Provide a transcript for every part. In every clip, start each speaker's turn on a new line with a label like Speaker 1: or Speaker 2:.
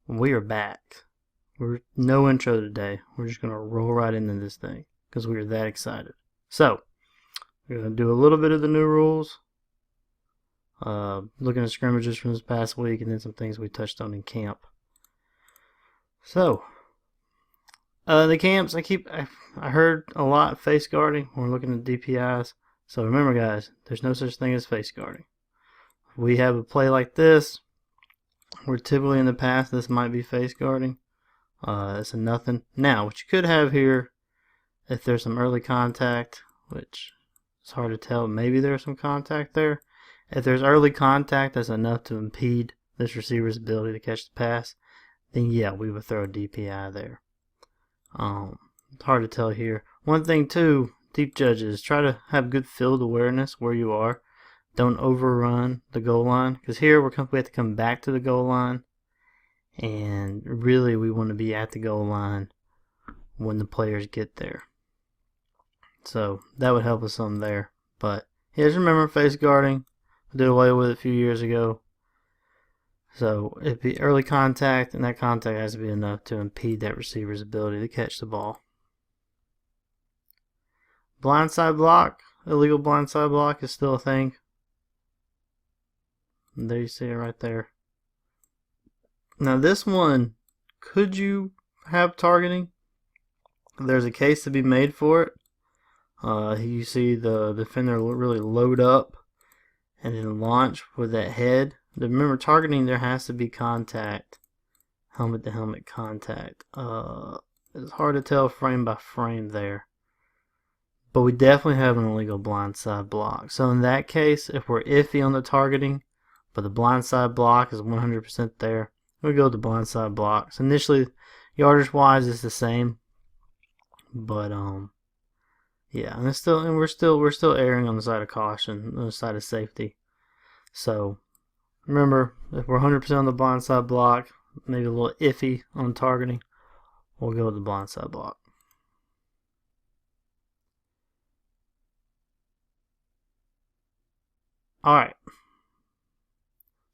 Speaker 1: We are back. We're no intro today. We're just going to roll right into this thing because we are that excited. So, we're going to do a little bit of the new rules, looking at scrimmages from this past week, and then some things we touched on in camp. So, the camps, I heard a lot face guarding. We're looking at DPIs. So remember, guys, there's no such thing as face guarding. If we have a play like this, where typically in the past this might be face guarding, it's a nothing. Now, what you could have here, if there's some early contact, which is hard to tell, maybe there's some contact there. If there's early contact that's enough to impede this receiver's ability to catch the pass, then yeah, we would throw a DPI there. It's hard to tell here. One thing too, deep judges, try to have good field awareness where you are. Don't overrun the goal line, because here we have to come back to the goal line, and really we want to be at the goal line when the players get there. So that would help us some there. But yeah, just remember face guarding. I did away with it a few years ago. So it'd be early contact, and that contact has to be enough to impede that receiver's ability to catch the ball. Blindside block, illegal blindside block is still a thing. And there you see it right there. Now this one, could you have targeting? There's a case to be made for it. You see the defender really load up and then launch with that head. Remember, targeting, there has to be contact, helmet to helmet contact. It's hard to tell frame by frame there. But we definitely have an illegal blindside block. So in that case, if we're iffy on the targeting, but the blindside block is 100% there, we go with the blindside blocks. Initially, yardage wise, it's the same, but yeah, and we're still erring on the side of caution, on the side of safety. So remember, if we're 100% on the blindside block, maybe a little iffy on targeting, we'll go with the blindside block. Alright.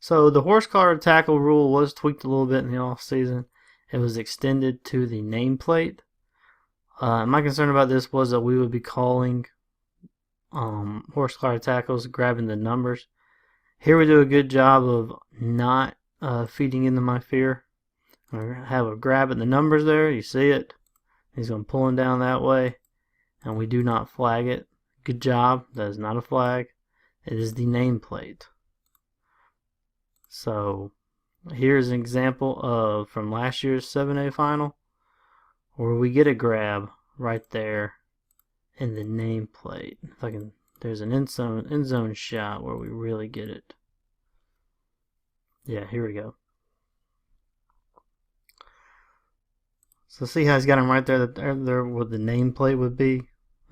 Speaker 1: So the horse collar tackle rule was tweaked a little bit in the off season. It was extended to the nameplate. My concern about this was that we would be calling horse collar tackles, grabbing the numbers. Here we do a good job of not feeding into my fear. I have a grab at the numbers there. You see it. He's going to pull him down that way. And we do not flag it. Good job. That is not a flag. It is the nameplate. So here's an example of from last year's 7A final where we get a grab right there in the nameplate. If I can, there's an end zone shot where we really get it. Yeah, here we go. So see how he's got him right there, there where the nameplate would be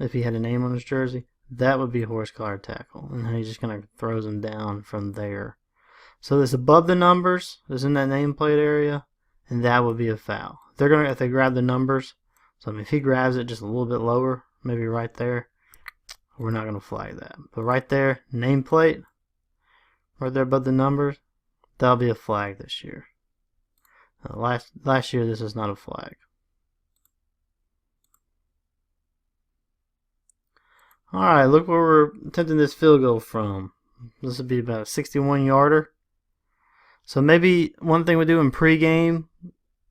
Speaker 1: if he had a name on his jersey. That would be a horse collar tackle, and then he just kind of throws him down from there. So this above the numbers is in that nameplate area, and that would be a foul. If they grab the numbers, so I mean, if he grabs it just a little bit lower, maybe right there, we're not going to flag that. But right there, nameplate, right there above the numbers, that'll be a flag this year. Last year, this is not a flag. Alright, look where we're attempting this field goal from. This would be about a 61-yarder. So maybe one thing we do in pregame,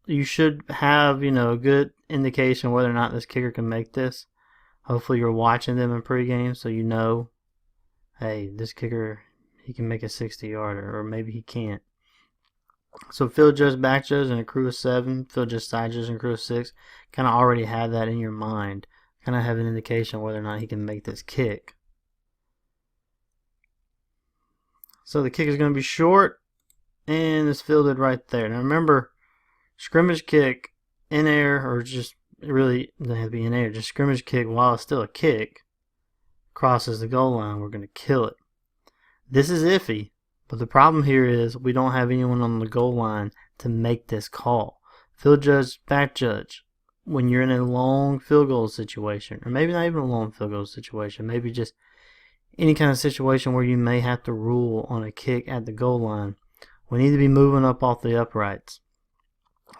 Speaker 1: you should have, a good indication whether or not this kicker can make this. Hopefully you're watching them in pregame so you know, hey, this kicker, he can make a 60-yarder, or maybe he can't. So field judge, back judge, and a crew of 7, field judge, side judge, and crew of 6, kind of already have that in your mind. Kind of have an indication whether or not he can make this kick. So the kick is going to be short, and it's fielded right there. Now remember, scrimmage kick in air, or just really doesn't have to be in air, just scrimmage kick while it's still a kick, crosses the goal line, we're going to kill it. This is iffy, but the problem here is we don't have anyone on the goal line to make this call. Field judge, back judge, when you're in a long field goal situation, or maybe not even a long field goal situation, maybe just any kind of situation where you may have to rule on a kick at the goal line, we need to be moving up off the uprights.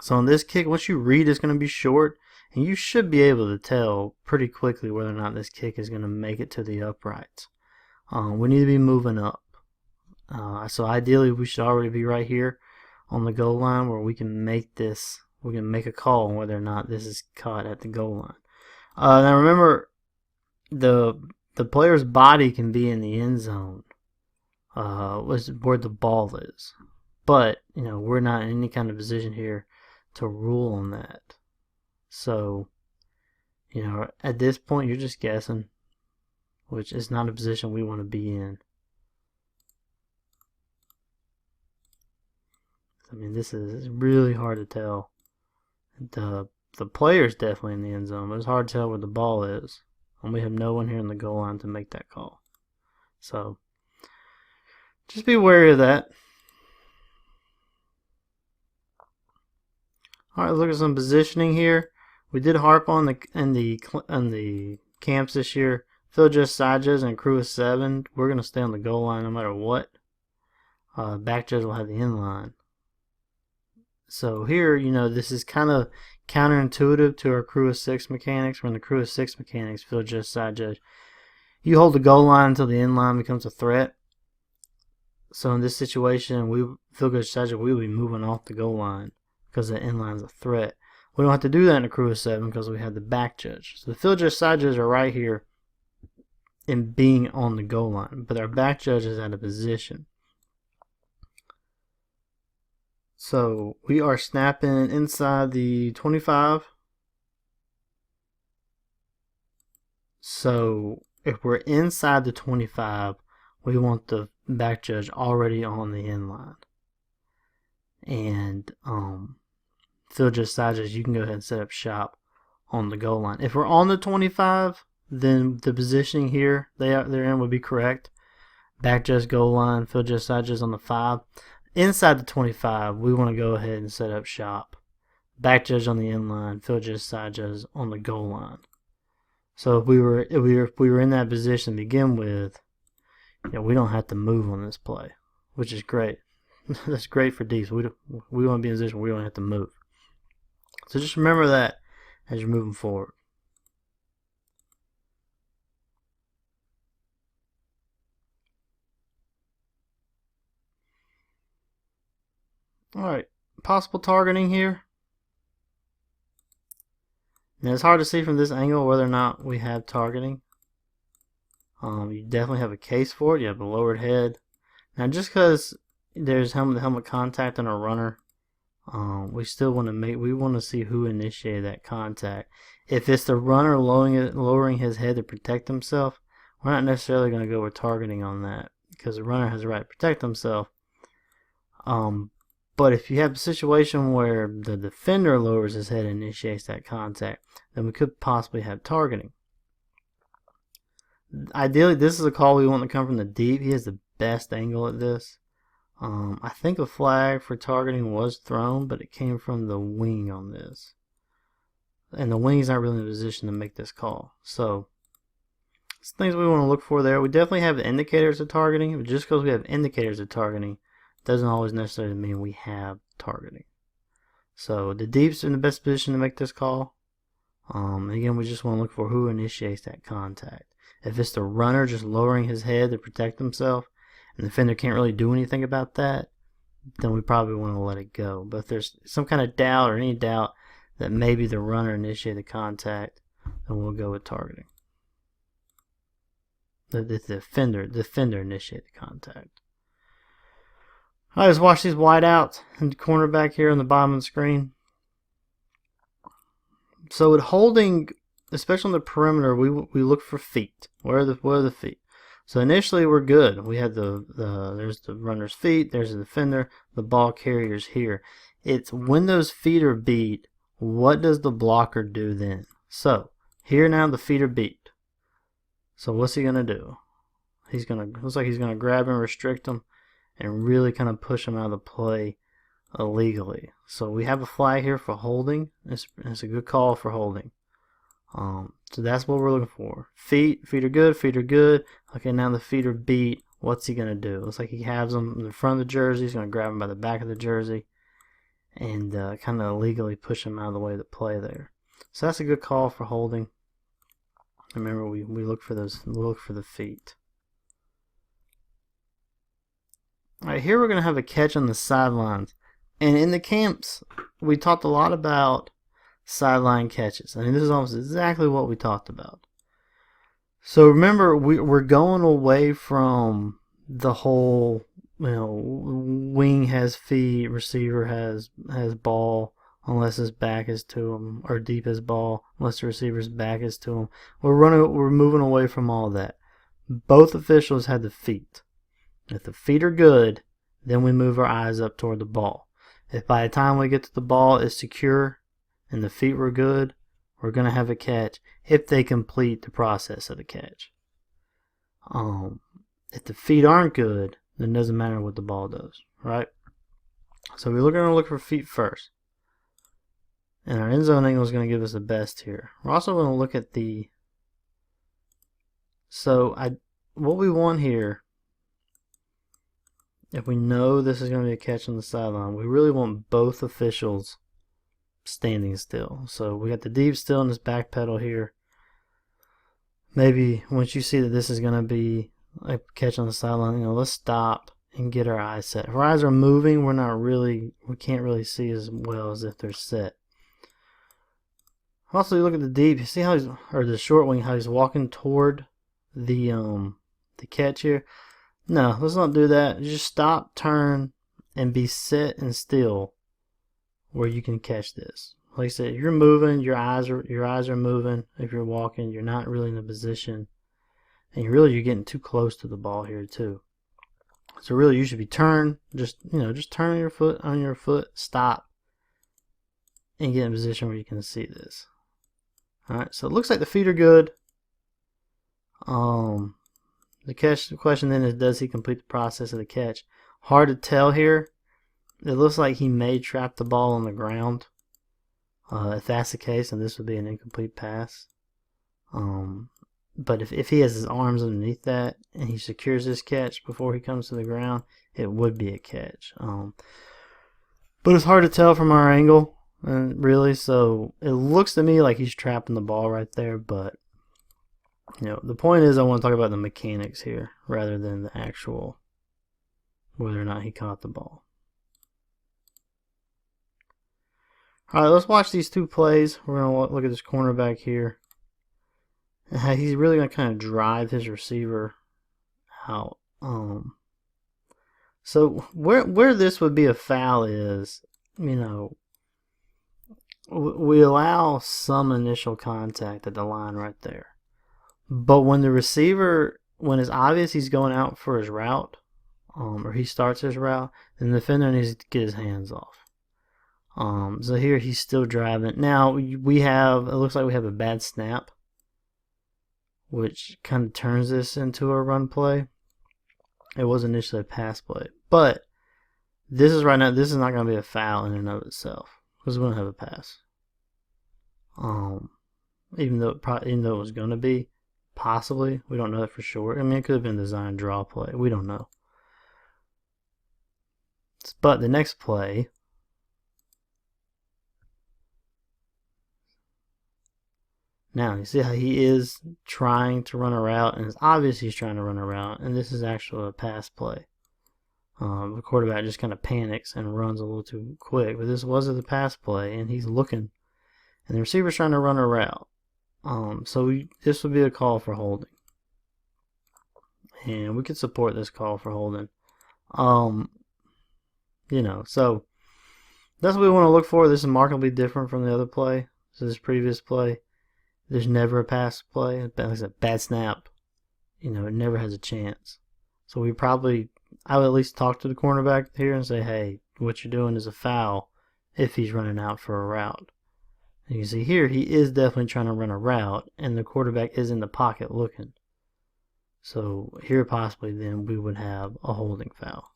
Speaker 1: So on this kick, once you read it's going to be short, and you should be able to tell pretty quickly whether or not this kick is going to make it to the uprights. We need to be moving up. So ideally we should already be right here on the goal line where we can make this, we can make a call on whether or not this is caught at the goal line. Now remember, the player's body can be in the end zone, where the ball is, but we're not in any kind of position here to rule on that. So at this point you're just guessing, which is not a position we want to be in. I mean, this is really hard to tell. The player's definitely in the end zone, but it's hard to tell where the ball is. And we have no one here in the goal line to make that call. So, just be wary of that. Alright, look at some positioning here. We did harp on the camps this year. Field judge, side judge, and crew of 7. We're going to stay on the goal line no matter what. Back judge will have the end line. So here, this is kind of counterintuitive to our crew of 6 mechanics. We're in the crew of 6 mechanics, field judge, side judge. You hold the goal line until the end line becomes a threat. So in this situation, field judge, side judge, we will be moving off the goal line because the end line is a threat. We don't have to do that in the crew of 7 because we have the back judge. So the field judge, side judge are right here in being on the goal line, but our back judge is out of position. So we are snapping inside the 25. So if we're inside the 25, we want the back judge already on the end line. And field judge, side judge, you can go ahead and set up shop on the goal line. If we're on the 25, then the positioning here they're in would be correct. Back judge, goal line, field judge, side judge on the 5. Inside the 25, we want to go ahead and set up shop. Back judge on the end line, field judge, side judge on the goal line. So if we were in that position to begin with, we don't have to move on this play, which is great. That's great for deeps. We want to be in a position where we don't have to move. So just remember that as you're moving forward. Alright, possible targeting here. Now it's hard to see from this angle whether or not we have targeting. You definitely have a case for it. You have a lowered head. Now just because there's helmet contact on a runner, we still want to see who initiated that contact. If it's the runner lowering his head to protect himself, we're not necessarily going to go with targeting on that because the runner has the right to protect himself. But if you have a situation where the defender lowers his head and initiates that contact, then we could possibly have targeting. Ideally, this is a call we want to come from the deep. He has the best angle at this. I think a flag for targeting was thrown, but it came from the wing on this. And the wing's not really in a position to make this call. So, it's things we want to look for there. We definitely have indicators of targeting, but just because we have indicators of targeting doesn't always necessarily mean we have targeting. So the deep's in the best position to make this call. Again, we just want to look for who initiates that contact. If it's the runner just lowering his head to protect himself, and the defender can't really do anything about that, then we probably want to let it go. But if there's some kind of doubt or any doubt that maybe the runner initiated the contact, then we'll go with targeting. The defender initiated the contact. Alright, let's watch these wide outs in the corner back here on the bottom of the screen. So with holding, especially on the perimeter, we look for feet. Where are the feet? So initially we're good. We had there's the runner's feet, there's the defender, the ball carrier's here. It's when those feet are beat, what does the blocker do then? So here now the feet are beat. So what's he gonna do? Looks like he's gonna grab and restrict them and really kind of push them out of the play illegally. So we have a flag here for holding. It's a good call for holding. So that's what we're looking for. Feet are good, feet are good. Okay, now the feet are beat. What's he going to do? Looks like he has them in the front of the jersey. He's going to grab them by the back of the jersey. and kind of illegally push him out of the way of the play there. So that's a good call for holding. Remember, we look for the feet. All right, here we're going to have a catch on the sidelines. And in the camps, we talked a lot about sideline catches. I mean, this is almost exactly what we talked about. So remember, we're going away from the whole, wing has feet, receiver has ball, unless his back is to him, or deep as ball, unless the receiver's back is to him. We're moving away from all that. Both officials had the feet. If the feet are good, then we move our eyes up toward the ball. If by the time we get to the ball it's secure and the feet were good, we're going to have a catch if they complete the process of the catch. If the feet aren't good, then it doesn't matter what the ball does, right? So we're going to look for feet first. And our end zone angle is going to give us the best here. We're also going to look at what we want here, if we know this is going to be a catch on the sideline, we really want both officials standing still. So we got the deep still in this back pedal here. Maybe once you see that this is going to be a catch on the sideline, let's stop and get our eyes set. If our eyes are moving, we can't really see as well as if they're set. Also, you look at the deep, you see how the short wing, how he's walking toward the catch here. No, let's not do that. Just stop, turn, and be set and still where you can catch this. Like I said, if you're moving, your eyes are moving. If you're walking, you're not really in a position, and you're getting too close to the ball here too. So really, you should be just turn your foot, stop, and get in a position where you can see this. All right, so it looks like the feet are good. The question then is, does he complete the process of the catch? Hard to tell here. It looks like he may trap the ball on the ground. If that's the case, then this would be an incomplete pass. But if he has his arms underneath that and he secures this catch before he comes to the ground, it would be a catch. But it's hard to tell from our angle, really. So it looks to me like he's trapping the ball right there, but the point is I want to talk about the mechanics here rather than the actual whether or not he caught the ball. Alright, let's watch these two plays. We're going to look at this cornerback here and how he's really going to kind of drive his receiver out. So where this would be a foul is, we allow some initial contact at the line right there. But when the receiver, when it's obvious he's going out for his route, or he starts his route, then the defender needs to get his hands off. So here he's still driving. Now it looks like we have a bad snap, which kind of turns this into a run play. It was initially a pass play, but this is not going to be a foul in and of itself because we don't have a pass. Even though it was going to be. Possibly. We don't know that for sure. I mean, it could have been a design draw play. We don't know. But the next play, now you see how he is trying to run a route, and it's obvious he's trying to run a route, and this is actually a pass play. The quarterback just kind of panics and runs a little too quick, but this was the pass play, and he's looking, and the receiver's trying to run a route. This would be a call for holding. And we could support this call for holding. So that's what we want to look for. This is markedly different from the other play. So this previous play, there's never a pass play. Like I said, bad snap. It never has a chance. So I would at least talk to the cornerback here and say, hey, what you're doing is a foul if he's running out for a route. And you see here, he is definitely trying to run a route, and the quarterback is in the pocket looking. So here possibly then we would have a holding foul.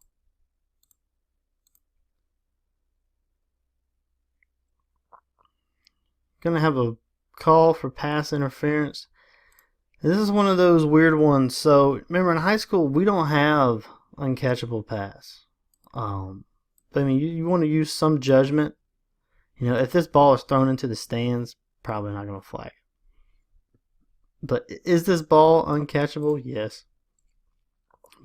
Speaker 1: Going to have a call for pass interference. And this is one of those weird ones. So remember, in high school, we don't have uncatchable pass. But But I mean, you want to use some judgment. You know, if this ball is thrown into the stands, probably not going to flag. But is this ball uncatchable? Yes.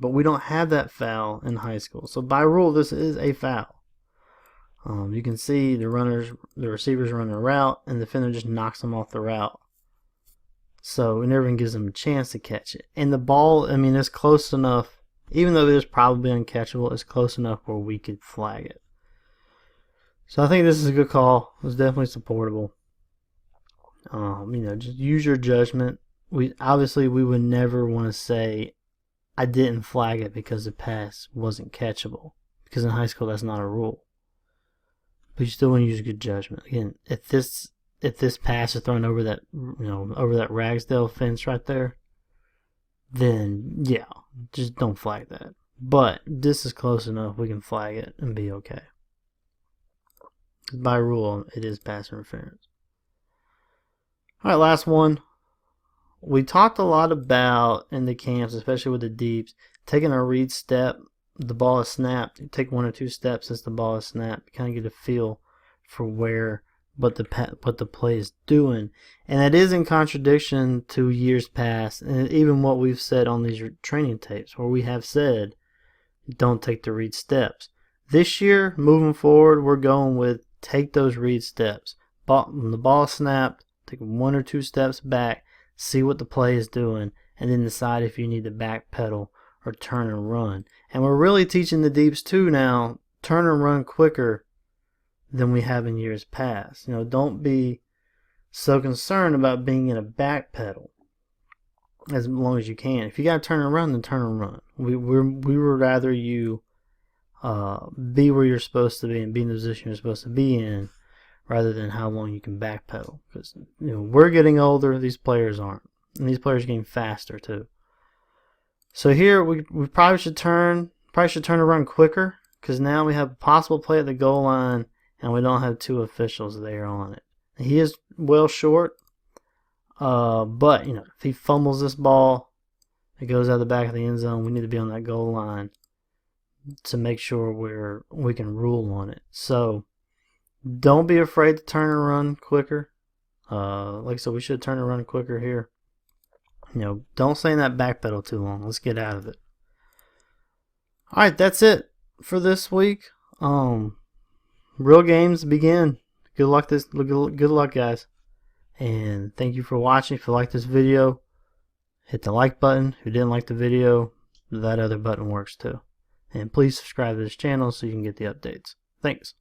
Speaker 1: But we don't have that foul in high school. So by rule, this is a foul. You can see the receivers run a route, and the defender just knocks them off the route. So it never even gives them a chance to catch it. And the ball, I mean, it's close enough. Even though it is probably uncatchable, it's close enough where we could flag it. So I think this is a good call. It's definitely supportable. You know, just use your judgment. Obviously we would never want to say, I didn't flag it because the pass wasn't catchable. Because in high school, that's not a rule. But you still want to use good judgment. Again, if this pass is thrown over that, over that Ragsdale fence right there, then yeah, just don't flag that. But this is close enough, we can flag it and be okay. By rule, it is pass interference. Alright, last one. We talked a lot about in the camps, especially with the deeps, taking a read step. The ball is snapped. You take 1 or 2 steps as the ball is snapped. You kind of get a feel for what the play is doing. And that is in contradiction to years past, and even what we've said on these training tapes, where we have said, don't take the read steps. This year, moving forward, we're going with take those read steps. When the ball is snapped, take 1 or 2 steps back, see what the play is doing, and then decide if you need to backpedal or turn and run. And we're really teaching the deeps too now, turn and run quicker than we have in years past. You know, don't be so concerned about being in a backpedal as long as you can. If you got to turn and run, then turn and run. We would rather you be where you're supposed to be and be in the position you're supposed to be in, rather than how long you can backpedal. Because we're getting older, these players aren't, and these players are getting faster too. So here we probably should turn and run quicker, because now we have a possible play at the goal line, and we don't have 2 officials there on it. He is well short, but if he fumbles this ball, it goes out the back of the end zone. We need to be on that goal line to make sure we can rule on it. So don't be afraid to turn and run quicker. Like I said, we should turn and run quicker here. Don't stay in that back pedal too long. Let's get out of it. Alright, that's it for this week. Real games begin. Good luck, guys. And thank you for watching. If you like this video, hit the like button. If you didn't like the video, that other button works too. And please subscribe to this channel so you can get the updates. Thanks.